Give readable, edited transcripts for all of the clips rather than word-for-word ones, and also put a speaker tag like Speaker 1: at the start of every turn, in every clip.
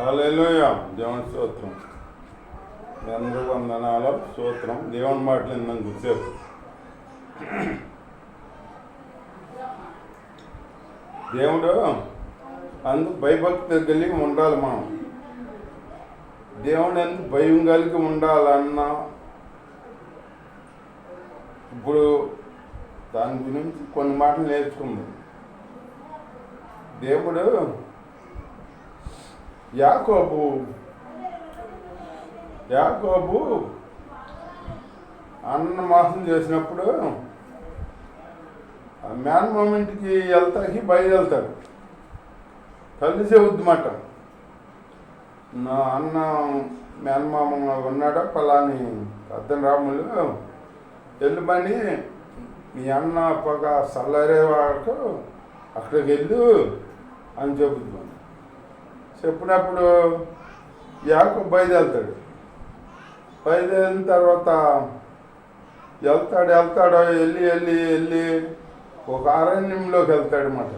Speaker 1: హల్లెలూయా. దేవుని స్తోత్రం. మీ అందరూ వందనాలు. స్తోత్రం. దేవుని మాటలు విన్నాను కూర్చోరు. దేవుడు అందుకు భయభక్తి కలిగి ఉండాలి. మనం దేవుడు ఎందుకు భయం కలిగి ఉండాలన్నా ఇప్పుడు దాని గురించి కొన్ని మాటలు నేర్చుకుందాం. దేవుడు యాకోబు అన్న మోసం చేసినప్పుడు మేనమామింటికి వెళ్తాకి బయలుదేరుతాడు. తల్లి చెబుద్ది మాట, నా అన్న మేనమామ ఉన్నాడా పలాని అద్దం రాములు వెళ్ళమని మీ అన్న పగ చల్లరే వాడుకో అక్కడికి వెళ్ళు అని చెబుద్ది. చెప్పినప్పుడు యాకోబు బయలుదేరుతాడు. బయలుదేరిన తర్వాత వెళ్తాడో వెళ్ళి ఒక అరణ్యంలోకి వెళ్తాడనమాట.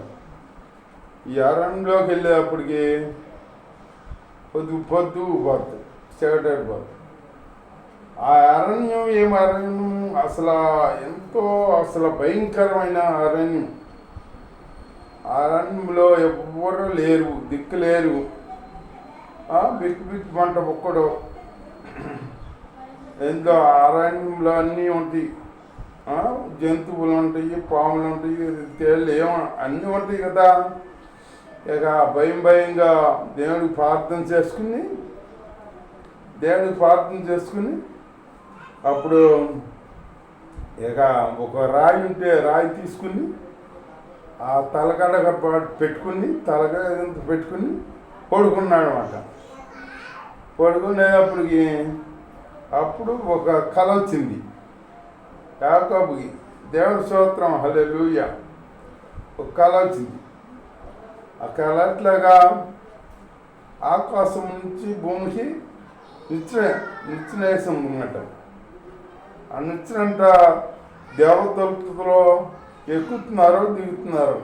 Speaker 1: ఈ అరణ్యంలోకి వెళ్ళేటప్పటికి పొద్దు పోతుంది, చీకటి పోతుంది. ఆ అరణ్యం ఏం అరణ్యం, ఎంతో భయంకరమైన అరణ్యం. అరణ్యంలో ఎవ్వరూ లేరు, దిక్కు లేరు. బిక్కు పంట ఒక్కడు. ఎంతో అరణ్యంలో అన్నీ ఉంటాయి, జంతువులు ఉంటాయి, పాములు ఉంటాయి, తేళ్ళు అన్నీ ఉంటాయి కదా. ఇక భయంగా దేవుడికి ప్రార్థన చేసుకుని అప్పుడు ఇక ఒక రాయి ఉంటే రాయి తీసుకుని ఆ తలగడ పెట్టుకుని పడుకున్నాడు అన్నమాట. పడుకునేటప్పటికి అప్పుడు ఒక కళ వచ్చింది యాకోబుకి. దేవుడి స్తోత్రం. హల్లెలూయా. ఒక కళ వచ్చింది. ఆ కళ అట్లాగా ఆకాశం నుంచి భూమికి నిచ్చెనేసం అన్నమాట. ఆ నిచ్చెనంట దేవతలతో ఎక్కుతున్నారు దిగుతున్నారు.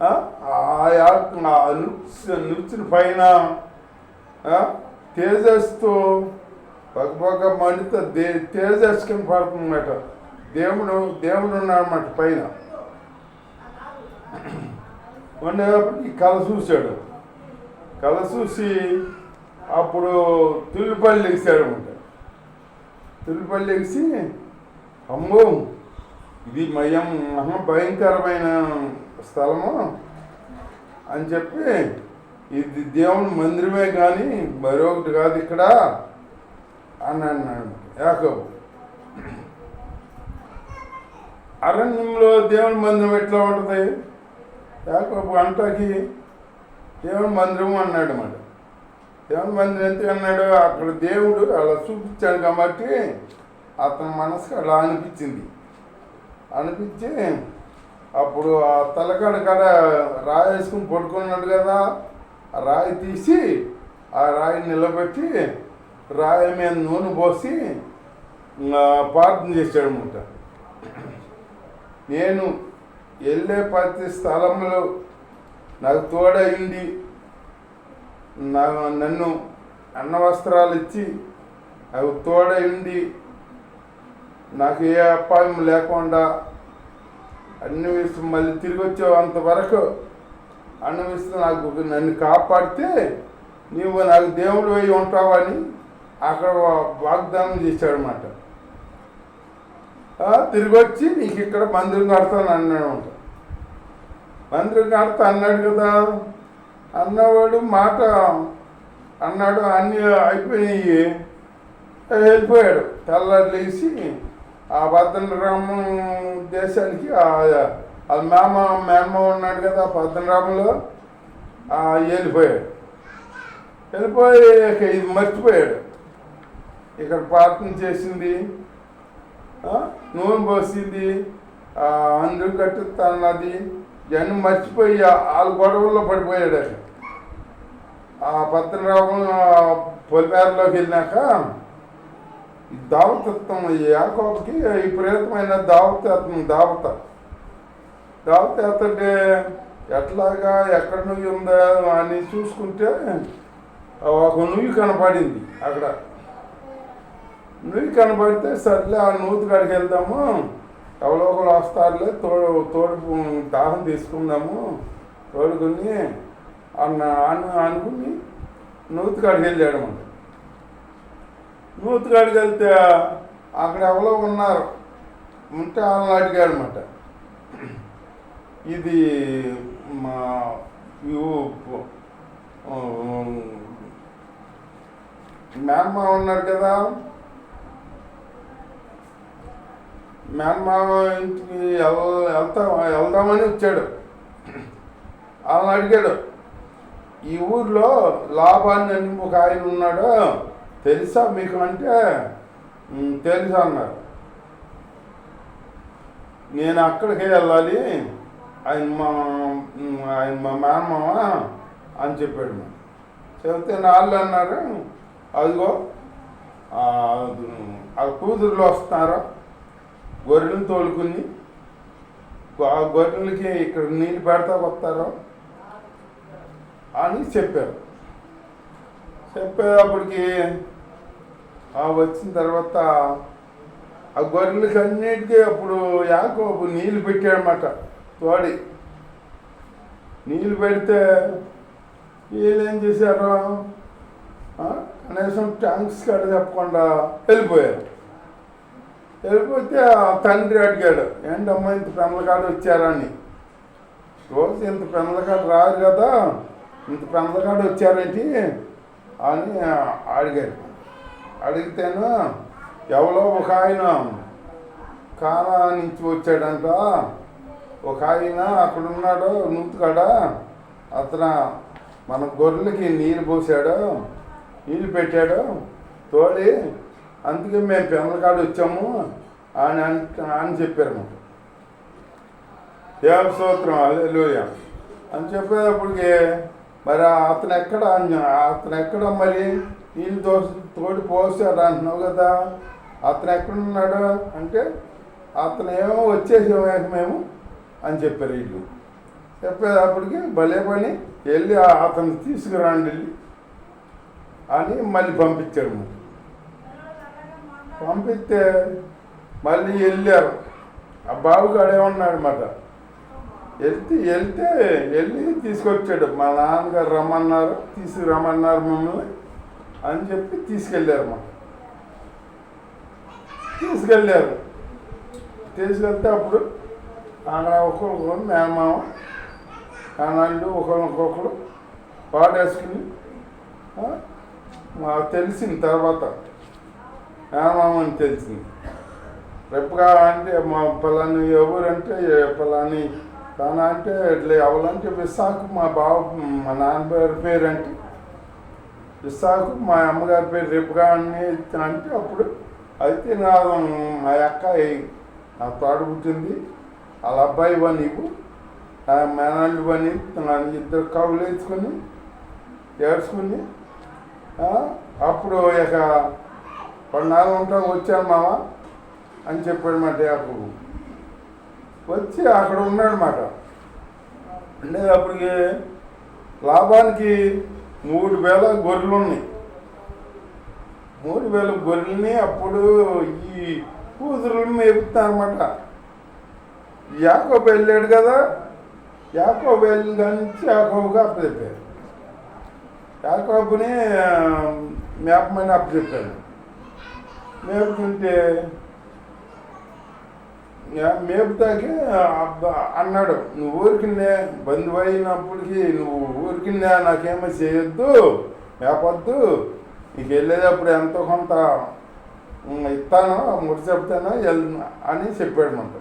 Speaker 1: ఆ నిచ్చెన పైన తేజస్తో పగ మండిత తేజస్సుని పడుతుందన్నమాట. దేవుడు ఉన్నాడన్నమాట పైన. ఉండేటప్పటికి కళ చూశాడు. కళ చూసి అప్పుడు తుల్లిపల్లి లెగిసాడనమాట. తుల్లిపల్లి లెగిసి, అమ్మో ఇది భయంకరమైన స్థలము అని చెప్పి, ఇది దేవుని మందిరమే కానీ మరొకటి కాదు ఇక్కడ అని అన్నాడు యాకోబు. అరణ్యంలో దేవుని మందిరం ఎట్లా ఉంటుంది? యాకోబు అంటాకి దేవుని మందిరం అన్నాడు అన్నమాట. దేవుని మందిరం ఎందుకు అన్నాడు? అక్కడ దేవుడు అలా చూపించాడు కాబట్టి అతని మనసుకు అలా అనిపించి అప్పుడు ఆ తలకాడ రాయి వేసుకుని పడుకున్నాడు కదా. ఆ రాయి తీసి ఆ రాయిని నిలబెట్టి రాయి మీద నూనె పోసి ప్రార్థన చేశాడు అన్నమాట. నేను వెళ్ళే ప్రతి స్థలంలో నాకు తోడైంది, నన్ను అన్న వస్త్రాలు ఇచ్చి అవి తోడైంది, నాకు ఏ అపాయం లేకుండా అన్ని విషయం మళ్ళీ తిరిగి వచ్చావు అంతవరకు అన్న విషయం నన్ను కాపాడితే నీవు నాకు దేవుడు అయి ఉంటావని అక్కడ వాగ్దానం చేశాడనమాట. తిరిగి వచ్చి నీకు ఇక్కడ మందిరం కడతాను అన్నాడు. మందిరం కడతా అన్నాడు కదా. అన్నవాడు మాట అన్నాడు, అన్నీ అయిపోయినాయి, వెళ్ళిపోయాడు. తెల్లారి లేచి ఆ పద్దనరామం దేశానికి మేనమామ ఉన్నాడు కదా పద్దనరామంలో వెళ్ళిపోయి ఇది మర్చిపోయాడు. ఇక్కడ ప్రార్థన చేసింది, నూనె పోసింది, అందరూ కట్టుతున్నది, ఇవన్నీ మర్చిపోయి వాళ్ళ గొడవల్లో పడిపోయాడు. ఆ పద్దనరామం పొలిమేరలోకి వెళ్ళినాక దావతత్వం యాకోబుకి విపరీతమైన దావత ఎత్తంటే ఎట్లాగా ఎక్కడ నువ్వు ఉందా అని చూసుకుంటే ఒక నువ్వు కనపడింది అక్కడ. నువ్వు కనపడితే సర్లే ఆ నూతి కాడికి వెళ్దాము, ఎవరో ఒకరు వస్తారులే, తోడు దాహం తీసుకుందాము తోడుకుని అనుకుని నూతి కాడికి వెళ్ళాడు. మన నూతి కాడికి వెళ్తే అక్కడ ఎవరో ఉన్నారు, ఉంటే వాళ్ళని అడిగాడు అనమాట. ఇది మా మేనమావ ఉన్నాడు కదా, మేనమావ ఇంటికి వెళ్దామని వచ్చాడు. వాళ్ళని అడిగాడు, ఈ ఊర్లో లాభాన్ని అని ఒక ఆయన ఉన్నాడు, తెలుసా మీకు అంటే తెలుసా అన్నారు. నేను అక్కడికే వెళ్ళాలి, ఆయన మా మేనమావ అని చెప్పాడు. మరి చెబితే వాళ్ళు అన్నారు, అదిగో ఆ కూతురులో వస్తున్నారు, గొర్రెలను తోలుకుని ఆ గొర్రెలకి ఇక్కడ నీళ్ళు పెడతా వస్తారు అని చెప్పారు. చెప్పేటప్పటికి వచ్చిన తర్వాత ఆ గొర్రెలకి అన్నిటికీ అప్పుడు యాకోబు నీళ్ళు పెట్టాడనమాట. తోడి నీళ్ళు పెడితే వీళ్ళు ఏం చేశారు, కనీసం థ్యాంక్స్ కాడ చెప్పకుండా వెళ్ళిపోయారు. వెళ్ళిపోతే ఆ తండ్రి అడిగాడు, ఏంటమ్మా ఇంత పెందలకాడ వచ్చారని. రోజు ఇంత పెందలకాడ రారు కదా, ఇంత పెందలకాడ వచ్చారేంటి అని అడిగాడు. అడిగితేను ఎవరో ఒక ఆయన కానా నుంచి వచ్చాడంట, ఒక ఆయన అక్కడ ఉన్నాడు నూతుకాడ, అతను మన గొర్రెలకి నీళ్ళు పోసాడు, నీళ్ళు పెట్టాడు తోడి, అందుకే మేము పెందలకాడ వచ్చాము అని చెప్పారు. మాకు దేవ స్తోత్రం హల్లెలూయా అని చెప్పేటప్పటికి మరి అతను ఎక్కడ మరి నీళ్ళు తోడి పోసాడు అంటున్నావు కదా, అతను ఎక్కడున్నాడు అంటే అతను ఏమో వచ్చేసాము మేము అని చెప్పారు. వీళ్ళు చెప్పేటప్పటికి భలే పని, వెళ్ళి అతను తీసుకురండి అని మళ్ళీ పంపించాడు. మరి పంపిస్తే మళ్ళీ వెళ్ళారు. ఆ బాబుగాడు ఏమన్నాడు మాట, వెళ్ళి తీసుకొచ్చాడు. మా నాన్నగారు రమ్మన్నారు, తీసుకురమ్మన్నారు మమ్మల్ని అని చెప్పి తీసుకెళ్ళారు. తీసుకెళ్తే అప్పుడు అక్కడ ఒక్కొక్కరు మేనమామ నాన్నలు ఒకరికొకరు పాడేసుకుని తెలిసింది. తర్వాత మేనమామ అని తెలిసింది. రేపుగా అంటే మా పలాని ఎవరంటే పలాని తానా అంటే ఇట్లా ఎవరంటే విశాఖ, మా మా నాన్నగారి పేరు అంటే విశాఖ, మా అమ్మగారి పేరు రేపుగా అని అంటే అప్పుడు అయితే మా అక్క నా తోడు పుట్టింది, వాళ్ళ అబ్బాయి పని నీకు నా మేనాళ్ళు పని ఇద్దరు కవులు వేసుకొని ఏడ్చుకుని అప్పుడు ఇక కొన్నాళ్ళు ఉంటా వచ్చాను మామ అని చెప్పాడు మాట. అప్పుడు వచ్చి అక్కడ ఉన్నాడు మాట. ఉండేటప్పటికి లాభానికి 3,000 గొర్రెలు ఉన్నాయి. 3,000 గొర్రెల్ని అప్పుడు ఈ కూతురులు మేపుతారన్నమాట. యాకోబు వెళ్ళాడు కదా, యాకోబు వెళ్ళి నుంచి యాకోబుగా అప్పచెప్పారు. యాకోబుని మేపమని అప్పచెప్పాడు. మేపుతుంటే మేపుతాకి అన్నాడు, నువ్వు ఊరికిన్నే బంధువు అయినప్పటికీ నువ్వు ఊరికిన్నే నాకేమో చేయొద్దు, మేపొద్దు, నీకు వెళ్ళేటప్పుడు ఎంతో కొంత ఇస్తాను, ముడి చెప్తాను అని చెప్పాడు. మాట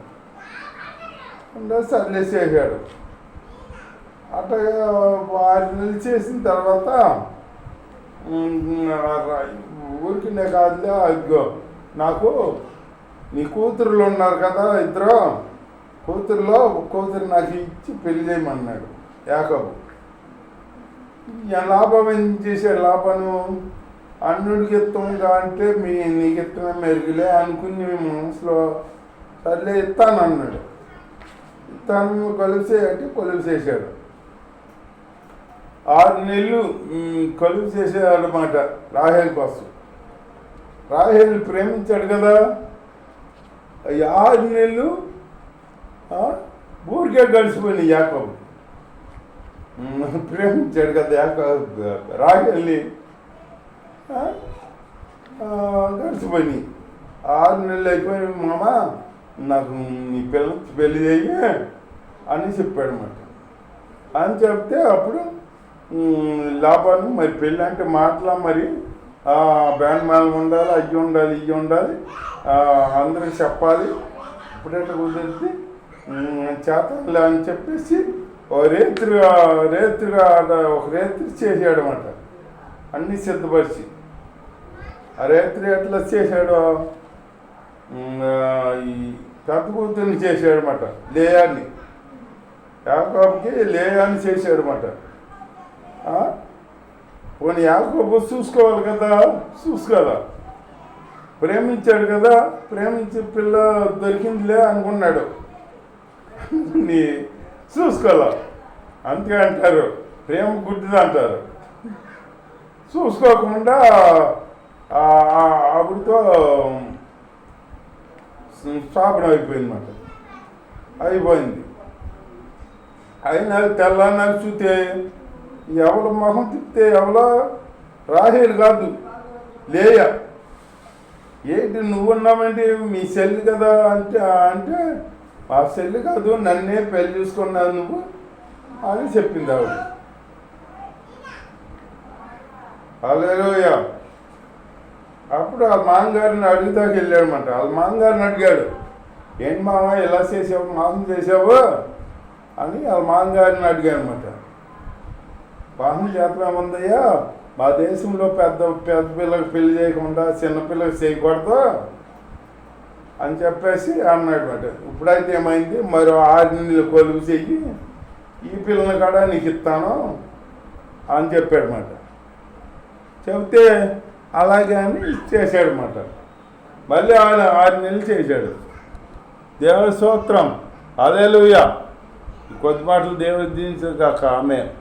Speaker 1: సర్లేసేసాడు. అట్లా 6 నెలలు చేసిన తర్వాత ఊరికినే కాదులే, అదిగో నాకు నీ కూతురులు ఉన్నారు కదా, ఇద్దరు కూతురు నాకు ఇచ్చి పెళ్లి చేయమన్నాడు యాకోబు. లాభం ఏం చేశాడు, లాభను అన్నుడికి ఇస్తాముగా అంటే నీకు ఇత్తమే మెరుగులే అనుకుని మీ మనసులో సర్లే ఇస్తాను అన్నాడు. తను కొలుసేయంటే కొలుసేసాడు. 6 నెలలు కొలువు చేసాడు అన్నమాట రాహేల్ కోసం. రాహేల్ ప్రేమించాడు కదా, ఈ 6 నెలలు ఊరికే గడిచిపోయినాయి. యాకోబు ప్రేమించాడు కదా రాహేల్ని, గడిచిపోయినాయి. 6 నెలలు అయిపోయి, మామ నాకు నీ పిల్లలకి పెళ్లి చేయి అని చెప్పాడు అన్నమాట. అని చెప్తే అప్పుడు లాభాన్ని మరి పెళ్ళి అంటే మాటలా మరి బ్యాండ్ మేళం ఉండాలి, అయ్యి ఉండాలి, ఇవి ఉండాలి, అందరికి చెప్పాలి, ఇప్పుడైతే కుదిరితే చేతలే అని చెప్పేసి ఒక రేత్రి చేసాడు అన్నమాట. అన్నీ సిద్ధపరిచి ఆ రేత్రి ఎట్లా చేశాడు, ఈ పెద్ద కూతుర్ని చేశాడు అన్నమాట, లేయాన్ని. యాకోబుకి లేయాన్ని చేశాడు అన్నమాట. పోనీ యాకోబు చూసుకోవాలి కదా, చూసుకోవాలా, ప్రేమించాడు కదా, ప్రేమించి పిల్ల దొరికిందిలే అనుకున్నాడు, చూసుకోవాలా. అంతే అంటారు, ప్రేమ గుడ్డిది అంటారు. చూసుకోకుండా ఆవిడతో స్థాపన అయిపోయిందన్నమాట. అయిపోయింది. అయినా తెల్లన్నారు చూస్తే ఎవరి మొహం తిప్పితే ఎవరో రాహేలు కాదు, లేయ. ఏంటి నువ్వున్నామంటే మీ సెల్లి కదా అంటే మా సెల్లి కాదు, నన్నే పెళ్లి చూసుకున్నావు నువ్వు అని చెప్పింది ఆవిడ. హల్లెలూయా. అప్పుడు ఆ మామగారిని అడుగుతాకి వెళ్ళాడనమాట. వాళ్ళ మామగారిని అడిగాడు, ఏంటి మామ ఎలా చేసావు, మాసం చేసావు అని వాళ్ళ మామగారిని అడిగాడు అనమాట. మాసం చేతమేముందయ్యా, మా దేశంలో పెద్ద పిల్లకి పెళ్లి చేయకుండా చిన్నపిల్లకి చేయకూడదు అని చెప్పేసి అన్నాడు అనమాట. ఇప్పుడైతే ఏమైంది, మరో 6 నెలలు కొలువు చెయ్యి, ఈ పిల్లని కూడా నీకు ఇస్తాను అని చెప్పాడు అనమాట. చెబితే అలాగే అని చేశాడు అనమాట. మళ్ళీ ఆయన 6 నెలలు చేశాడు. దేవుని స్తోత్రం, హల్లెలూయా. కొద్ది మాటలు దేవుడు దీవించగాక, ఆమేన్.